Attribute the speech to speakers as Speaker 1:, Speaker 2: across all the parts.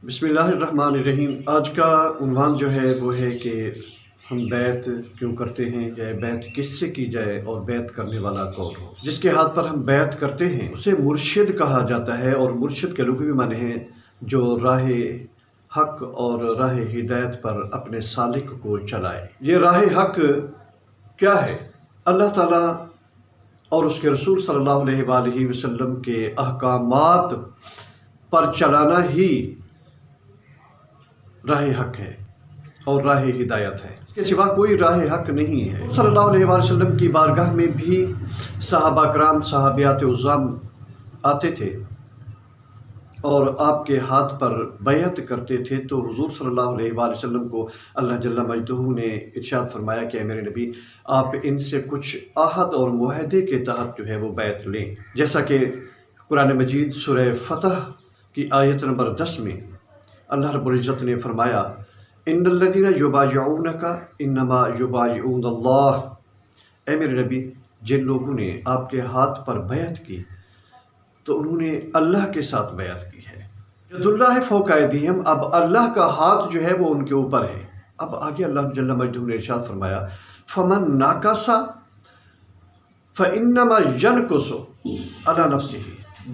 Speaker 1: بسم اللہ الرحمن الرحیم۔ آج کا عنوان جو ہے وہ ہے کہ ہم بیعت کیوں کرتے ہیں، یا بیعت کس سے کی جائے اور بیعت کرنے والا کون ہو۔ جس کے ہاتھ پر ہم بیعت کرتے ہیں اسے مرشد کہا جاتا ہے، اور مرشد کے لغوی معنی ہیں جو راہ حق اور راہ ہدایت پر اپنے سالک کو چلائے۔ یہ راہ حق کیا ہے؟ اللہ تعالیٰ اور اس کے رسول صلی اللہ علیہ وآلہ وسلم کے احکامات پر چلانا ہی راہ حق ہے اور راہ ہدایت ہے۔ اس کے سوا کوئی راہ حق نہیں ہے۔ صلی اللہ علیہ وآلہ وسلم کی بارگاہ میں بھی صحابہ کرام، صحابیات عظام آتے تھے اور آپ کے ہاتھ پر بیعت کرتے تھے، تو حضور صلی اللہ علیہ وآلہ وسلم کو اللہ جل مجدہ نے ارشاد فرمایا کہ اے میرے نبی، آپ ان سے کچھ عہد اور معاہدے کے تحت جو ہے وہ بیعت لیں۔ جیسا کہ قرآن مجید سورہ فتح کی آیت نمبر 10 میں اللہ رب العزت نے فرمایا، ان الذین یبایعونک انما یبایعون اللہ۔ اے میرے نبی، جن لوگوں نے آپ کے ہاتھ پر بیعت کی تو انہوں نے اللہ کے ساتھ بیعت کی ہے۔ ید اللہ فوق ایدیہم، اب اللہ کا ہاتھ جو ہے وہ ان کے اوپر ہے۔ اب آگے اللہ جل مجدہ نے ارشاد فرمایا، فمن ناکث فانما ینکث علی نفسہ،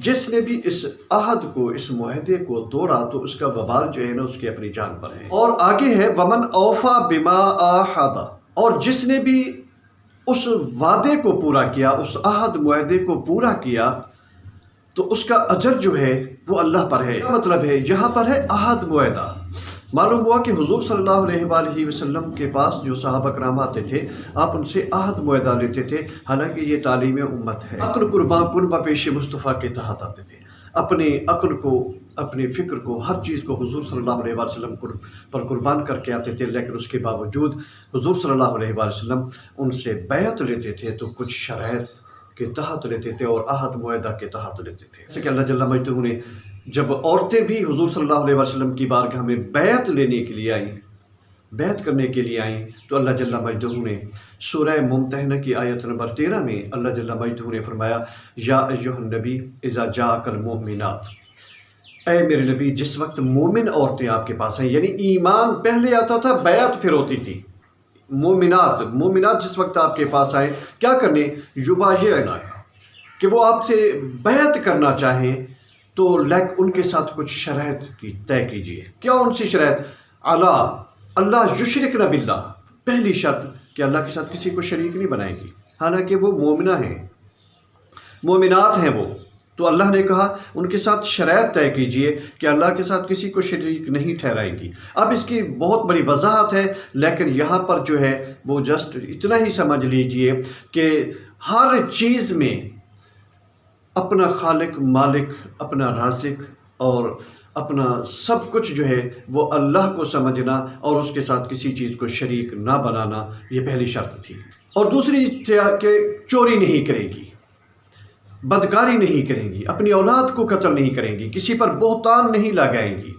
Speaker 1: جس نے بھی اس عہد کو، اس معاہدے کو توڑا تو اس کا وبال جو ہے نا اس کی اپنی جان پر ہے۔ اور آگے ہے ومن اوفا بما عاہد، اور جس نے بھی اس وعدے کو پورا کیا، اس عہد معاہدے کو پورا کیا تو اس کا اجر جو ہے وہ اللہ پر ہے۔ کیا مطلب ہے؟ یہاں پر ہے عہد معاہدہ۔ معلوم ہوا کہ حضور صلی اللہ علیہ وآلہ وسلم کے پاس جو صحابہ کرام آتے تھے، آپ ان سے عہد معاہدہ لیتے تھے، حالانکہ یہ تعلیم امت ہے۔ عقل قربان کن بپیش مصطفیٰ کے تحت آتے تھے، اپنے عقل کو، اپنے فکر کو، ہر چیز کو حضور صلی اللہ علیہ وآلہ وسلم پر قربان کر کے آتے تھے، لیکن اس کے باوجود حضور صلی اللہ علیہ وآلہ وسلم ان سے بیعت لیتے تھے تو کچھ شرائط کے تحت لیتے تھے اور عہد معاہدہ کے تحت لیتے تھے۔ جیسے کہ اللہ جل مجدہ نے جب عورتیں بھی حضور صلی اللہ علیہ وسلم کی بارگاہ میں بیعت لینے کے لیے آئیں، بیعت کرنے کے لیے آئیں، تو اللہ جل مجدہ نے سورہ ممتحنہ کی آیت نمبر 13 میں اللہ جل مجدہ نے فرمایا، یا ایھا النبی اذا جاءک المؤمنات، اے میرے نبی جس وقت مومن عورتیں آپ کے پاس ہیں، یعنی ایمان پہلے آتا تھا، بیعت پھر ہوتی تھی۔ مومنات جس وقت آپ کے پاس آئیں، کیا کرنے؟ یبایعنک، کہ وہ آپ سے بیعت کرنا چاہیں، تو ان کے ساتھ کچھ شرائط کی طے کیجیے۔ کیا ان سی شرائط؟ اللہ یشرکن باللہ، پہلی شرط کہ اللہ کے ساتھ کسی کو شریک نہیں بنائیں گی، حالانکہ وہ مومنہ ہیں، مومنات ہیں وہ، تو اللہ نے کہا ان کے ساتھ شرائط طے کیجئے کہ اللہ کے ساتھ کسی کو شریک نہیں ٹھہرائیں گی۔ اب اس کی بہت بڑی وضاحت ہے، لیکن یہاں پر جو ہے وہ جسٹ اتنا ہی سمجھ لیجئے کہ ہر چیز میں اپنا خالق، مالک، اپنا رازق اور اپنا سب کچھ جو ہے وہ اللہ کو سمجھنا اور اس کے ساتھ کسی چیز کو شریک نہ بنانا، یہ پہلی شرط تھی۔ اور دوسری کہ چوری نہیں کرے گی، بدکاری نہیں کریں گی، اپنی اولاد کو قتل نہیں کریں گی، کسی پر بہتان نہیں لگائیں گی،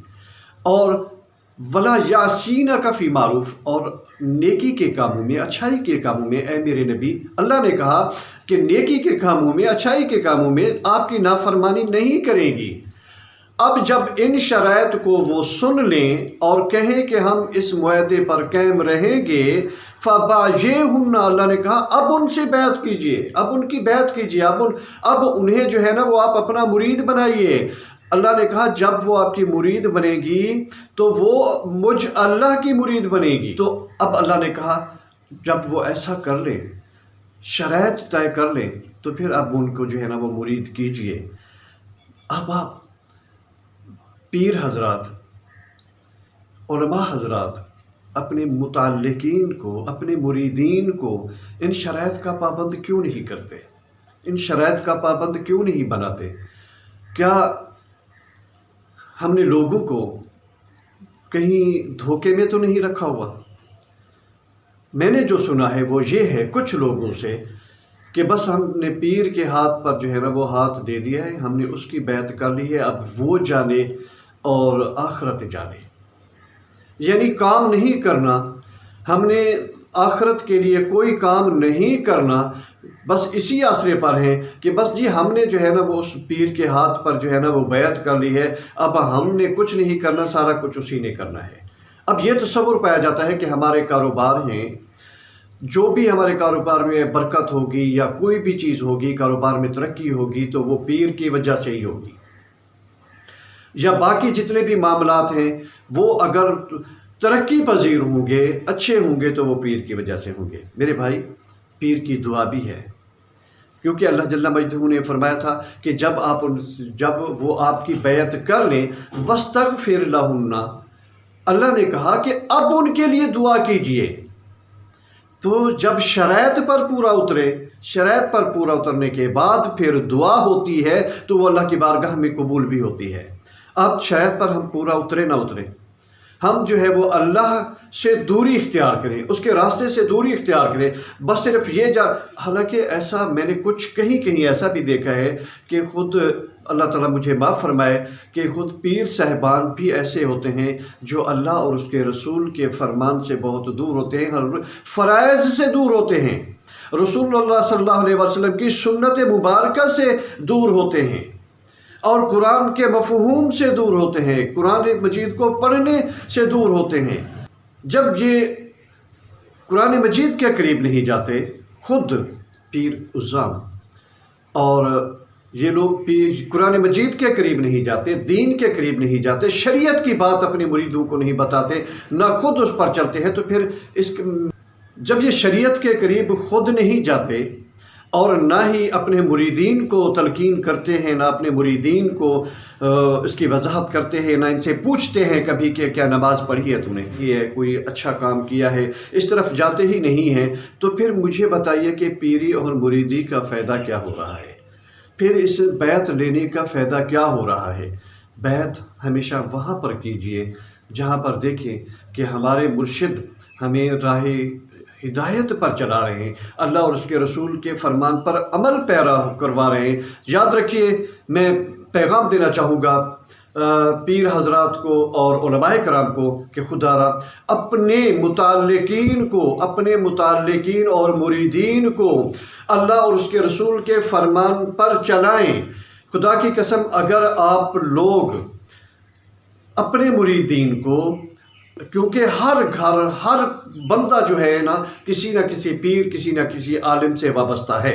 Speaker 1: اور ولا یعصینک فی معروف، اور نیکی کے کاموں میں، اچھائی کے کاموں میں، اے میرے نبی اللہ نے کہا کہ نیکی کے کاموں میں، اچھائی کے کاموں میں آپ کی نافرمانی نہیں کریں گی۔ اب جب ان شرائط کو وہ سن لیں اور کہیں کہ ہم اس معاہدے پر قائم رہیں گے، فبایعہن، اللہ نے کہا اب ان سے بیعت کیجئے، اب ان کی بیعت کیجئے، اب انہیں جو ہے نا وہ آپ اپنا مرید بنائیے۔ اللہ نے کہا جب وہ آپ کی مرید بنے گی تو وہ مجھ اللہ کی مرید بنے گی۔ تو اب اللہ نے کہا جب وہ ایسا کر لیں، شرائط طے کر لیں، تو پھر اب ان کو جو ہے نا وہ مرید کیجئے۔ اب آپ پیر حضرات، علماء حضرات اپنے متعلقین کو، اپنے مریدین کو ان شرائط کا پابند کیوں نہیں کرتے؟ ان شرائط کا پابند کیوں نہیں بناتے؟ کیا ہم نے لوگوں کو کہیں دھوکے میں تو نہیں رکھا ہوا؟ میں نے جو سنا ہے وہ یہ ہے کچھ لوگوں سے کہ بس ہم نے پیر کے ہاتھ پر جو ہے نا وہ ہاتھ دے دیا ہے، ہم نے اس کی بیعت کر لی ہے، اب وہ جانے اور آخرت جانے، یعنی کام نہیں کرنا۔ ہم نے آخرت کے لیے کوئی کام نہیں کرنا، بس اسی آسرے پر ہیں کہ بس جی ہم نے جو ہے نا وہ اس پیر کے ہاتھ پر جو ہے نا وہ بیعت کر لی ہے، اب ہم نے کچھ نہیں کرنا، سارا کچھ اسی نے کرنا ہے۔ اب یہ تصور پایا جاتا ہے کہ ہمارے کاروبار ہیں، جو بھی ہمارے کاروبار میں برکت ہوگی یا کوئی بھی چیز ہوگی، کاروبار میں ترقی ہوگی تو وہ پیر کی وجہ سے ہی ہوگی، یا باقی جتنے بھی معاملات ہیں وہ اگر ترقی پذیر ہوں گے، اچھے ہوں گے تو وہ پیر کی وجہ سے ہوں گے۔ میرے بھائی، پیر کی دعا بھی ہے، کیونکہ اللہ جل مجدہ نے فرمایا تھا کہ جب وہ آپ کی بیعت کر لیں وَاسْتَغْفِرْ لَهُنَّ، اللہ نے کہا کہ اب ان کے لیے دعا کیجئے۔ تو جب شرائط پر پورا اترے، شرائط پر پورا اترنے کے بعد پھر دعا ہوتی ہے تو وہ اللہ کی بارگاہ میں قبول بھی ہوتی ہے۔ اب شرائط پر ہم پورا اترے نہ اترے، ہم جو ہے وہ اللہ سے دوری اختیار کریں، اس کے راستے سے دوری اختیار کریں، بس صرف یہ حالانکہ ایسا میں نے کہیں ایسا بھی دیکھا ہے کہ خود اللہ تعالیٰ مجھے معاف فرمائے کہ خود پیر صاحبان بھی ایسے ہوتے ہیں جو اللہ اور اس کے رسول کے فرمان سے بہت دور ہوتے ہیں، فرائض سے دور ہوتے ہیں، رسول اللہ صلی اللہ علیہ وسلم کی سنت مبارکہ سے دور ہوتے ہیں، اور قرآن کے مفہوم سے دور ہوتے ہیں، قرآن مجید کو پڑھنے سے دور ہوتے ہیں۔ جب یہ قرآن مجید کے قریب نہیں جاتے، خود پیر عزام اور یہ لوگ قرآن مجید کے قریب نہیں جاتے، دین کے قریب نہیں جاتے، شریعت کی بات اپنے مریدوں کو نہیں بتاتے، نہ خود اس پر چلتے ہیں، تو پھر جب یہ شریعت کے قریب خود نہیں جاتے اور نہ ہی اپنے مریدین کو تلقین کرتے ہیں، نہ اپنے مریدین کو اس کی وضاحت کرتے ہیں، نہ ان سے پوچھتے ہیں کبھی کہ کیا نماز پڑھی ہے، تو نے کی ہے، کوئی اچھا کام کیا ہے، اس طرف جاتے ہی نہیں ہیں، تو پھر مجھے بتائیے کہ پیری اور مریدی کا فائدہ کیا ہو رہا ہے؟ پھر اس بیعت لینے کا فائدہ کیا ہو رہا ہے؟ بیعت ہمیشہ وہاں پر کیجئے جہاں پر دیکھیں کہ ہمارے مرشد ہمیں راہ ہدایت پر چلا رہے ہیں، اللہ اور اس کے رسول کے فرمان پر عمل پیرا کروا رہے ہیں۔ یاد رکھیے، میں پیغام دینا چاہوں گا پیر حضرات کو اور علماء کرام کو کہ خدا را اپنے متعلقین اور مریدین کو اللہ اور اس کے رسول کے فرمان پر چلائیں۔ خدا کی قسم، اگر آپ لوگ اپنے مریدین کو، کیونکہ ہر بندہ جو ہے نا کسی نہ کسی پیر، کسی نہ کسی عالم سے وابستہ ہے،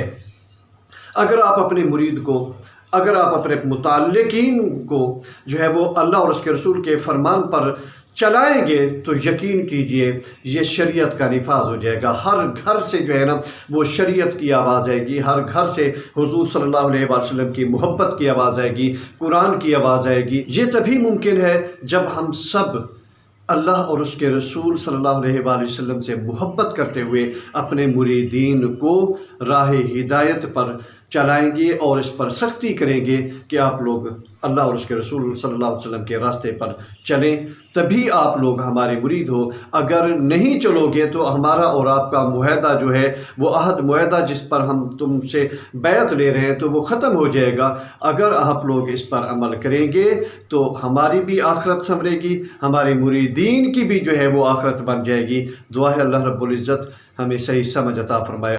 Speaker 1: اگر آپ اپنے مرید کو، اگر آپ اپنے متعلقین کو جو ہے وہ اللہ اور اس کے رسول کے فرمان پر چلائیں گے تو یقین کیجئے یہ شریعت کا نفاذ ہو جائے گا۔ ہر گھر سے جو ہے نا وہ شریعت کی آواز آئے گی، ہر گھر سے حضور صلی اللہ علیہ وسلم کی محبت کی آواز آئے گی، قرآن کی آواز آئے گی۔ یہ تبھی ممکن ہے جب ہم سب اللہ اور اس کے رسول صلی اللہ علیہ وآلہ وسلم سے محبت کرتے ہوئے اپنے مریدین کو راہ ہدایت پر چلائیں گے اور اس پر سختی کریں گے کہ آپ لوگ اللہ اور اس کے رسول صلی اللہ علیہ وسلم کے راستے پر چلیں، تبھی آپ لوگ ہمارے مرید ہو۔ اگر نہیں چلو گے تو ہمارا اور آپ کا معاہدہ جو ہے وہ عہد معاہدہ جس پر ہم تم سے بیعت لے رہے ہیں تو وہ ختم ہو جائے گا۔ اگر آپ لوگ اس پر عمل کریں گے تو ہماری بھی آخرت سنورے گی، ہمارے مریدین کی بھی جو ہے وہ آخرت بن جائے گی۔ دعا ہے اللہ رب العزت ہمیں صحیح سمجھ عطا فرمائے۔